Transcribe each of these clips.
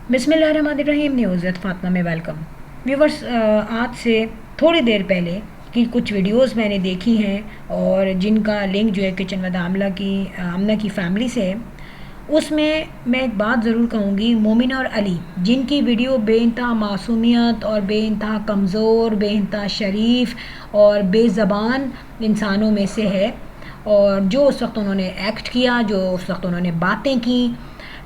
बिस्मिल्लाहिर्रहमानिर्रहीम। न्यूज़ फातिमा में welcome. Viewers, आज से थोड़ी देर पहले की कुछ वीडियोस मैंने देखी हैं और जिनका लिंक जो है किचन विद आमना की फैमिली से है। उसमें मैं एक बात ज़रूर कहूँगी, मोमिना और अली जिनकी वीडियो बेइंतहा मासूमियत और बेइंतहा कमज़ोर, बेइंतहा शरीफ और बेज़बान इंसानों में से है। और जो उस वक्त उन्होंने एक्ट किया, जो उस वक्त उन्होंने बातें की,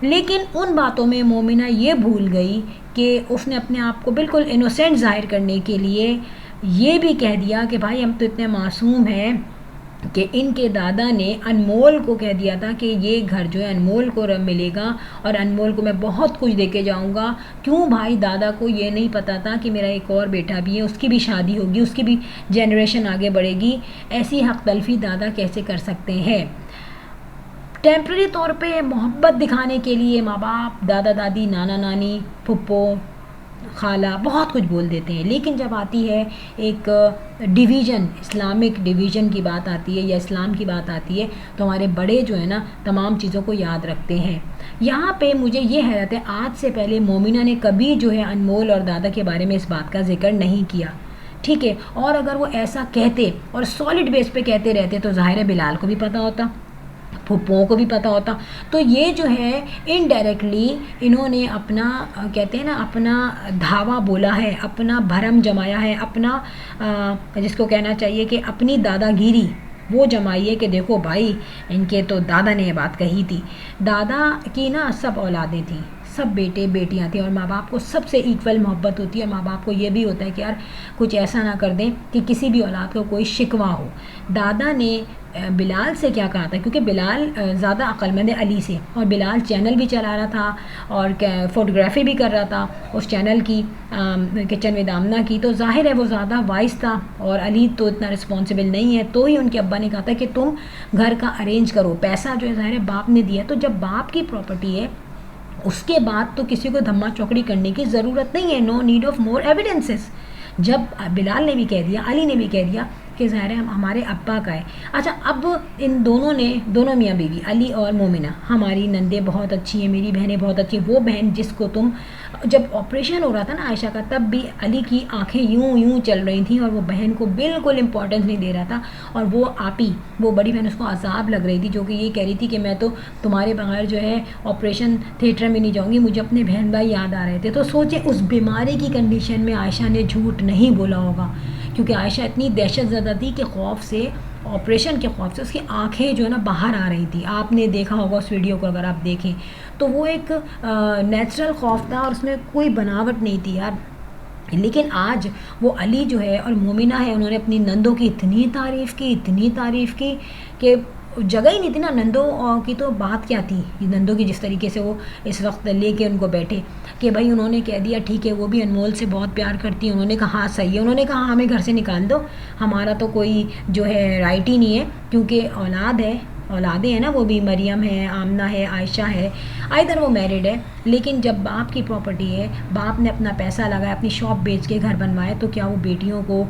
लेकिन उन बातों में मोमिना ये भूल गई कि उसने अपने आप को बिल्कुल इनोसेंट ज़ाहिर करने के लिए ये भी कह दिया कि भाई हम तो इतने मासूम हैं कि इनके दादा ने अनमोल को कह दिया था कि ये घर जो है अनमोल को रब मिलेगा और अनमोल को मैं बहुत कुछ दे के जाऊँगा। क्यों भाई, दादा को ये नहीं पता था कि मेरा एक और बेटा भी है, उसकी भी शादी होगी, उसकी भी जनरेशन आगे बढ़ेगी। ऐसी हक तलफी दादा कैसे कर सकते हैं? टेम्प्रेरी तौर पे मोहब्बत दिखाने के लिए माँ बाप, दादा दादी, नाना नानी, फुप्पो, खाला बहुत कुछ बोल देते हैं, लेकिन जब आती है एक डिवीज़न, इस्लामिक डिवीज़न की बात आती है या इस्लाम की बात आती है, तो हमारे बड़े जो है ना तमाम चीज़ों को याद रखते हैं। यहाँ पे मुझे ये हैरत है, आज से पहले मोमिना ने कभी जो है अनमोल और दादा के बारे में इस बात का जिक्र नहीं किया, ठीक है। और अगर वो ऐसा कहते और सॉलिड बेस पे कहते रहते तो ज़ाहिर है बिलाल को भी पता होता, फुप्पों को भी पता होता। तो ये जो है इनडायरेक्टली इन्होंने अपना कहते हैं ना अपना धावा बोला है, अपना भरम जमाया है, अपना जिसको कहना चाहिए कि अपनी दादागिरी वो जमाई है कि देखो भाई, इनके तो दादा ने ये बात कही थी। दादा की ना सब औलादें थी, सब बेटे बेटियां थी और माँ बाप को सबसे इक्वल मोहब्बत होती है। और माँ बाप को ये भी होता है कि यार कुछ ऐसा ना कर दें कि किसी भी औलाद को कोई शिकवा हो। दादा ने बिलाल से क्या कहा था, क्योंकि बिलाल ज़्यादा अक्लमंद है अली से, और बिलाल चैनल भी चला रहा था और फ़ोटोग्राफी भी कर रहा था उस चैनल की, किचन विद आमना की, तो जाहिर है वो ज़्यादा वाइस था और अली तो इतना रिस्पॉन्सिबल नहीं है। तो ही उनके अब्बा ने कहा था कि तुम घर का अरेंज करो। पैसा जो है ज़ाहिर है बाप ने दिया, तो जब बाप की प्रॉपर्टी है उसके बाद तो किसी को धम्मा चौकड़ी करने की ज़रूरत नहीं है। No need of more evidences. जब बिलाल ने भी कह दिया, अली ने भी कह दिया कि ज़ाहिर है हमारे अब्बा का है। अच्छा, अब इन दोनों ने, दोनों मियाँ बीवी अली और मोमिना, हमारी नंदे बहुत अच्छी हैं, मेरी बहनें बहुत अच्छी हैं। वो बहन जिसको तुम, जब ऑपरेशन हो रहा था ना आयशा का, तब भी अली की आंखें यूं यूं चल रही थी और वो बहन को बिल्कुल इम्पोर्टेंस नहीं दे रहा था। और वो आपी, वो बड़ी बहन, उसको अजाब लग रही थी, जो कि ये कह रही थी कि मैं तो तुम्हारे बगैर जो है ऑपरेशन थिएटर में नहीं जाऊँगी, मुझे अपने बहन भाई याद आ रहे थे। तो सोचे उस बीमारी की कंडीशन में आयशा ने झूठ नहीं बोला होगा, क्योंकि आयशा इतनी दहशत ज़दा थी कि खौफ से, ऑपरेशन के खौफ से उसकी आंखें जो है ना बाहर आ रही थी। आपने देखा होगा उस वीडियो को, अगर आप देखें तो वो एक नेचुरल खौफ था और उसमें कोई बनावट नहीं थी यार। लेकिन आज वो अली जो है और मोमिना है, उन्होंने अपनी नंदों की इतनी तारीफ़ की, इतनी तारीफ़ की कि जगह ही नहीं थी ना। नंदों की तो बात क्या थी, नंदों की जिस तरीके से वो इस वक्त लेके उनको बैठे कि भाई उन्होंने कह दिया ठीक है वो भी अनमोल से बहुत प्यार करती है। उन्होंने कहा हाँ सही है, उन्होंने कहा हमें घर से निकाल दो, हमारा तो कोई जो है राइट ही नहीं है, क्योंकि औलाद है, औलादें हैं ना, वो भी मरियम है, आमना है, आयशा है, आइदर वो मैरिड है। लेकिन जब बाप की प्रॉपर्टी है, बाप ने अपना पैसा लगाया, अपनी शॉप बेच के घर बनवाए, तो क्या वो बेटियों को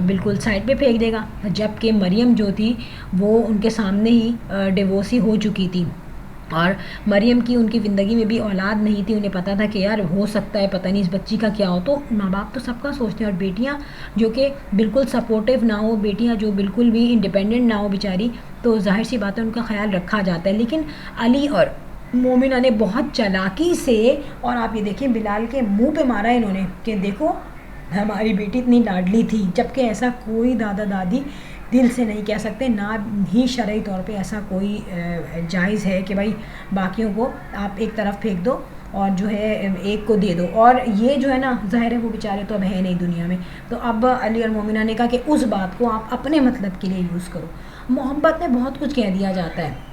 बिल्कुल साइड पे फेंक देगा? जबकि मरियम जो थी वो उनके सामने ही डिवोर्सी हो चुकी थी और मरियम की उनकी ज़िंदगी में भी औलाद नहीं थी। उन्हें पता था कि यार हो सकता है, पता नहीं इस बच्ची का क्या हो। तो माँ बाप तो सबका सोचते हैं, और बेटियाँ जो कि बिल्कुल सपोर्टिव ना हो, बेटियाँ जो बिल्कुल भी इंडिपेंडेंट ना हो बेचारी, तो जाहिर सी बात है उनका ख्याल रखा जाता है। लेकिन अली और मोमिना ने बहुत चालाकी से, और आप ये देखें बिलाल के मुँह पे मारा है इन्होंने कि देखो हमारी बेटी इतनी लाडली थी, जबकि ऐसा कोई दादा दादी दिल से नहीं कह सकते, ना ही शरई तौर पे ऐसा कोई जायज़ है कि भाई बाकियों को आप एक तरफ फेंक दो और जो है एक को दे दो। और ये जो है ना ज़ाहिर है वो बेचारे तो अब है नहीं दुनिया में। तो अब अली और मोमिना ने कहा कि उस बात को आप अपने मतलब के लिए यूज़ करो। मोहब्बत में बहुत कुछ कह दिया जाता है,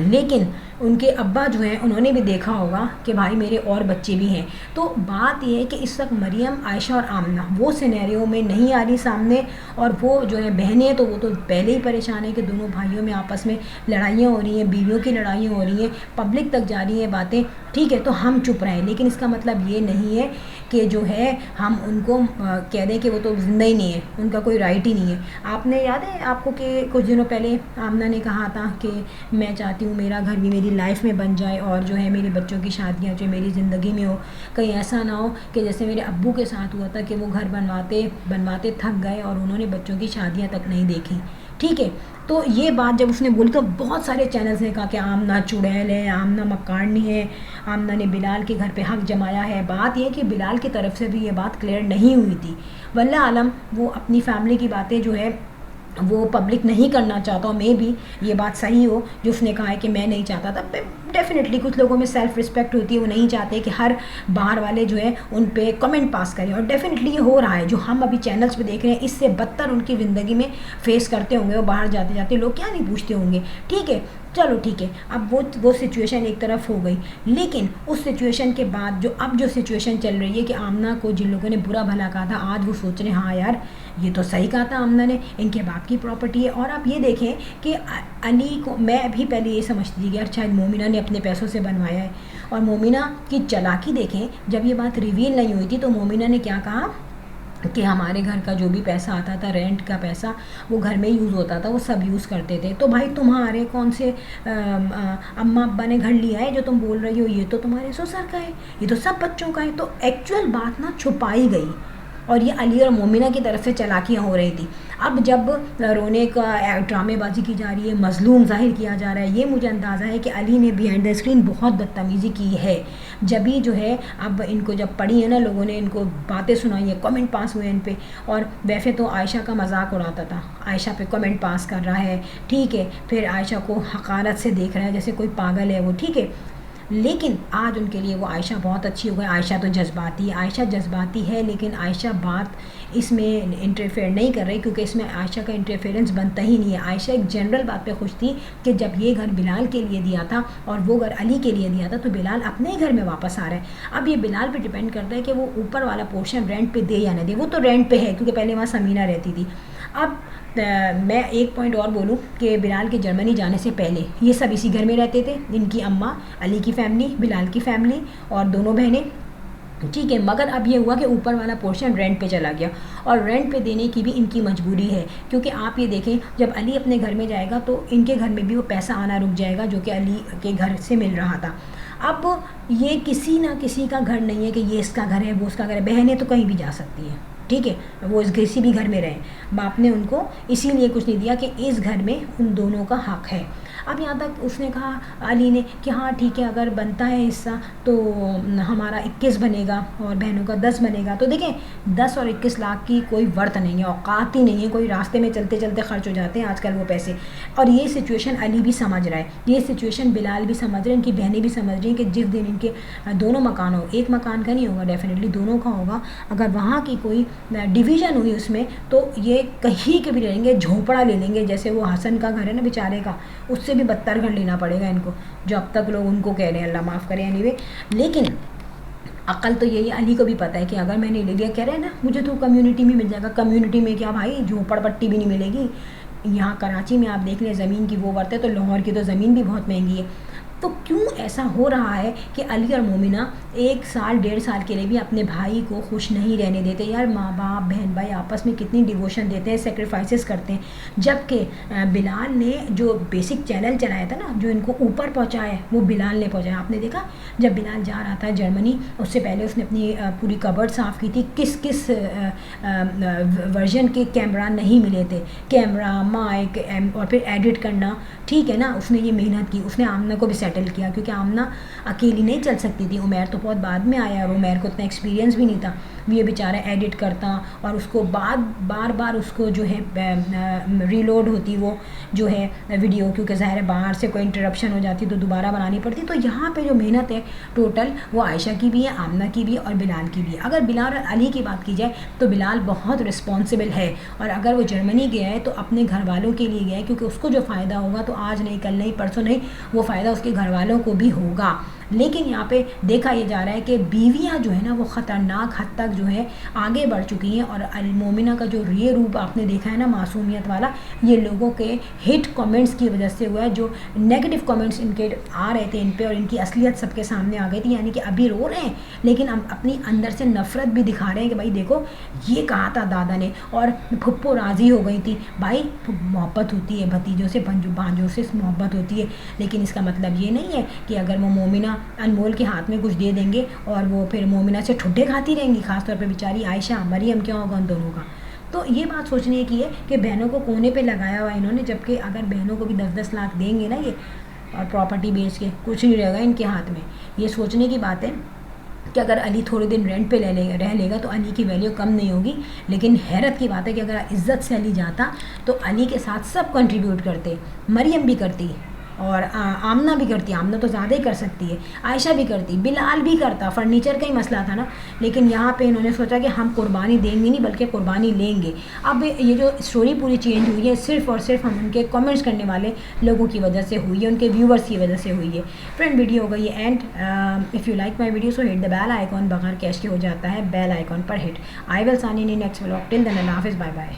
लेकिन उनके अब्बा जो हैं उन्होंने भी देखा होगा कि भाई मेरे और बच्चे भी हैं। तो बात यह है कि इस वक्त मरियम, आयशा और आमना वो सिनेरियो में नहीं आ रही सामने, और वो जो है बहनें तो वो तो पहले ही परेशान है कि दोनों भाइयों में आपस में लड़ाइयाँ हो रही हैं, बीवियों की लड़ाइयाँ हो रही हैं, पब्लिक तक जा रही हैं बातें, ठीक है, तो हम चुप रहें, लेकिन इसका मतलब ये नहीं है कि जो है हम उनको कह दें कि वो तो ज़िंदा ही नहीं है, उनका कोई राइट ही नहीं है। आपने याद है आपको कि कुछ दिनों पहले आमना ने कहा था कि मैं चाहती हूँ मेरा घर भी मेरी लाइफ में बन जाए और जो है मेरे बच्चों की शादियाँ जो मेरी ज़िंदगी में हो, कहीं ऐसा ना हो कि जैसे मेरे अब्बू के साथ हुआ था कि वो घर बनवाते बनवाते थक गए और उन्होंने बच्चों की शादियाँ तक नहीं देखी। ठीक है, तो ये बात जब उसने बोली तो बहुत सारे चैनल्स ने कहा कि आमना चुड़ैल है, आमना मक्कारनी है, आमना ने बिलाल के घर पे हक जमाया है। बात यह कि बिलाल की तरफ से भी ये बात क्लियर नहीं हुई थी। वल्लाह आलम वो अपनी फैमिली की बातें जो है वो पब्लिक नहीं करना चाहता, और मे भी ये बात सही हो जो उसने कहा है कि मैं नहीं चाहता था। डेफिनेटली कुछ लोगों में सेल्फ रिस्पेक्ट होती है, वो नहीं चाहते कि हर बाहर वाले जो है उन पे कमेंट पास करें, और डेफिनेटली ये हो रहा है। जो हम अभी चैनल्स पे देख रहे हैं इससे बदतर उनकी ज़िंदगी में फेस करते होंगे, वो बाहर जाते जाते लोग क्या नहीं पूछते होंगे। ठीक है, चलो ठीक है, अब वो सिचुएशन एक तरफ हो गई, लेकिन उस सिचुएशन के बाद अब जो सिचुएशन चल रही है कि आमना को जिन लोगों ने बुरा भला कहा था, आज वो सोच रहे हैं हाँ यार ये तो सही कहा था आमना ने, इनके बाप की प्रॉपर्टी है। और आप ये देखें कि अली को, मैं भी पहले ये समझती थी कि यार शायद मोमिना ने अपने पैसों से बनवाया है, और मोमिना की चालाकी देखें, जब ये बात रिवील नहीं हुई थी तो मोमिना ने क्या कहा कि हमारे घर का जो भी पैसा आता था, रेंट का पैसा, वो घर में यूज़ होता था, वो सब यूज़ करते थे। तो भाई तुम्हारे कौन से अम्मा अब्बा ने घर लिया है जो तुम बोल रही हो ये तो तुम्हारे ससुर का है, ये तो सब बच्चों का है। तो एक्चुअल बात ना छुपाई गई, और ये अली और मोमिना की तरफ से चालाकियाँ हो रही थी। अब जब रोने का ड्रामेबाजी की जा रही है, मजलूम जाहिर किया जा रहा है, ये मुझे अंदाज़ा है कि अली ने बिहाइंड द स्क्रीन बहुत बदतमीज़ी की है। जब भी जो है अब इनको जब पढ़ी है ना, लोगों ने इनको बातें सुनाई है, कमेंट पास हुए इन पे, और वैसे तो आयशा का मजाक उड़ाता था, आयशा पे कमेंट पास कर रहा है, ठीक है, फिर आयशा को हकारत से देख रहा है जैसे कोई पागल है वो, ठीक है। लेकिन आज उनके लिए वो आयशा बहुत अच्छी हो गई। आयशा तो जज्बाती है, आयशा जज्बाती है, लेकिन आयशा बात इसमें इंटरफेयर नहीं कर रही, क्योंकि इसमें आयशा का इंटरफेरेंस बनता ही नहीं है। आयशा एक जनरल बात पे खुश थी कि जब ये घर बिलाल के लिए दिया था और वो घर अली के लिए दिया था, तो बिलाल अपने ही घर में वापस आ रहा है। अब ये बिलाल पे डिपेंड करता है कि वो ऊपर वाला पोर्शन रेंट पे दे या ना दे। वो तो रेंट पे है क्योंकि पहले वहाँ समीना रहती थी। अब मैं एक पॉइंट और बोलूँ कि बिलाल के जर्मनी जाने से पहले ये सब इसी घर में रहते थे, इनकी अम्मा, अली की फैमिली, बिलाल की फैमिली और दोनों बहनें, ठीक है। मगर अब ये हुआ कि ऊपर वाला पोर्शन रेंट पे चला गया, और रेंट पे देने की भी इनकी मजबूरी है, क्योंकि आप ये देखें जब अली अपने घर में जाएगा तो इनके घर में भी वो पैसा आना रुक जाएगा जो कि अली के घर से मिल रहा था। अब ये किसी ना किसी का घर नहीं है कि ये इसका घर है वो उसका घर है। बहनें तो कहीं भी जा सकती हैं, ठीक है, वो इस किसी भी घर में रहें। बाप ने उनको इसीलिए कुछ नहीं दिया कि इस घर में उन दोनों का हक है। अब यहाँ तक उसने कहा अली ने कि हाँ ठीक है, अगर बनता है हिस्सा तो हमारा 21 बनेगा और बहनों का 10 बनेगा। तो देखें 10 और 21 लाख की कोई वर्थ नहीं है, औकात ही नहीं है, कोई रास्ते में चलते चलते खर्च हो जाते हैं आजकल वो पैसे। और ये सिचुएशन अली भी समझ रहा है, ये सिचुएशन बिलाल भी समझ रहे हैं, इनकी बहनें भी समझ रही हैं कि जिस दिन इनके दोनों मकान हो, एक मकान का नहीं होगा, डेफिनेटली दोनों का होगा, अगर वहाँ की कोई डिवीज़न हुई उसमें तो ये कहीं के भी ले लेंगे, झोपड़ा ले लेंगे, जैसे वो हसन का घर है ना बेचारे का, उससे भी बदतर घर लेना पड़ेगा इनको, जो अब तक लोग उनको कह रहे हैं, अल्लाह माफ़ करे एनीवे। लेकिन अकल तो यही, अली को भी पता है कि अगर मैंने ले लिया, कह रहे हैं ना मुझे तो कम्युनिटी में मिल जाएगा। कम्युनिटी में क्या भाई, झोपड़पट्टी भी नहीं मिलेगी। यहाँ कराची में आप देख लें ज़मीन की वो वर्त है, तो लाहौर की तो ज़मीन भी बहुत महंगी है। तो क्यों ऐसा हो रहा है कि अली और मोमिना 1 साल 1.5 साल के लिए भी अपने भाई को खुश नहीं रहने देते? यार माँ बाप बहन भाई आपस में कितनी डिवोशन देते हैं, सेक्रीफाइसेस करते हैं। जबकि बिलाल ने जो बेसिक चैनल चलाया था ना, जो इनको ऊपर पहुँचाया, वो बिलाल ने पहुँचाया। आपने देखा जब बिलाल जा रहा था जर्मनी, उससे पहले उसने अपनी पूरी कबर्ड साफ़ की थी, किस किस वर्जन के कैमरा नहीं मिले थे, कैमरा, माइक और फिर एडिट करना, ठीक है ना। उसने ये मेहनत की, उसने आमना को भी सेटल किया, क्योंकि आमना अकेली नहीं चल सकती थी। उमैर तो बहुत बाद में आया और उमैर को इतना एक्सपीरियंस भी नहीं था। ये बेचारा एडिट करता और उसको बार बार उसको जो है रीलोड होती वो जो है वीडियो, क्योंकि ज़ाहिर है बाहर से कोई इंटरप्शन हो जाती तो दोबारा बनानी पड़ती। तो यहाँ पे जो मेहनत है टोटल वो आयशा की भी है, आमना की भी है और बिलाल की भी है। अगर बिलाल और अली की बात की जाए तो बिलाल बहुत रिस्पॉन्सिबल है, और अगर वो जर्मनी गया है तो अपने घर वालों के लिए गया है, क्योंकि उसको जो फ़ायदा होगा तो आज नहीं, कल नहीं, परसों नहीं, वो फ़ायदा उसके घर वालों को भी होगा। लेकिन यहाँ पे देखा ये जा रहा है कि बीवियाँ जो है ना वो ख़तरनाक हद तक जो है आगे बढ़ चुकी हैं, और मोमिना का जो रियल रूप आपने देखा है ना मासूमियत वाला, ये लोगों के हिट कमेंट्स की वजह से हुआ है। जो नेगेटिव कमेंट्स इनके आ रहे थे इन पे, और इनकी असलियत सबके सामने आ गई थी। यानी कि अभी रो रहे हैं लेकिन हम अपनी अंदर से नफरत भी दिखा रहे हैं कि भाई देखो ये कहा था दादा ने, और फुप्पो राज़ी हो गई थी। भाई मोहब्बत होती है, भतीजों से भांजों से मोहब्बत होती है, लेकिन इसका मतलब ये नहीं है कि अगर वो मोमिना अनमोल के हाथ में कुछ दे देंगे और वो फिर मोमिना से ठुड्डे खाती रहेंगी। खासतौर पे बेचारी आयशा, मरियम, क्या होगा उन दोनों का। तो ये बात सोचने की है कि बहनों को कोने पे लगाया हुआ इन्होंने, जबकि अगर बहनों को भी 10-10 लाख देंगे ना ये, और प्रॉपर्टी बेच के कुछ नहीं रहेगा इनके हाथ में। ये सोचने की बात है कि अगर अली थोड़े दिन रेंट पे रह लेगा तो अली की वैल्यू कम नहीं होगी। लेकिन हैरत की बात है कि अगर इज़्ज़त से अली जाता तो अली के साथ सब कंट्रीब्यूट करते, मरियम भी करती और आमना भी करती। आमना तो ज़्यादा ही कर सकती है, आयशा भी करती, बिलाल भी करता। फर्नीचर का ही मसला था ना, लेकिन यहाँ पे इन्होंने सोचा कि हम कुर्बानी देंगे नहीं बल्कि कुर्बानी लेंगे। अब ये जो स्टोरी पूरी चेंज हुई है सिर्फ़ और सिर्फ हम उनके कमेंट्स करने वाले लोगों की वजह से हुई है, उनके व्यूवर्स की वजह से हुई है। फ्रेंड, वीडियो हो गई है end. If you like my video so hit the bell icon. बगैर कैश के हो जाता है, बेल आइकॉन पर hit. I will see you in next vlog. Till then अल्लाह हाफिज़, बाय बाय।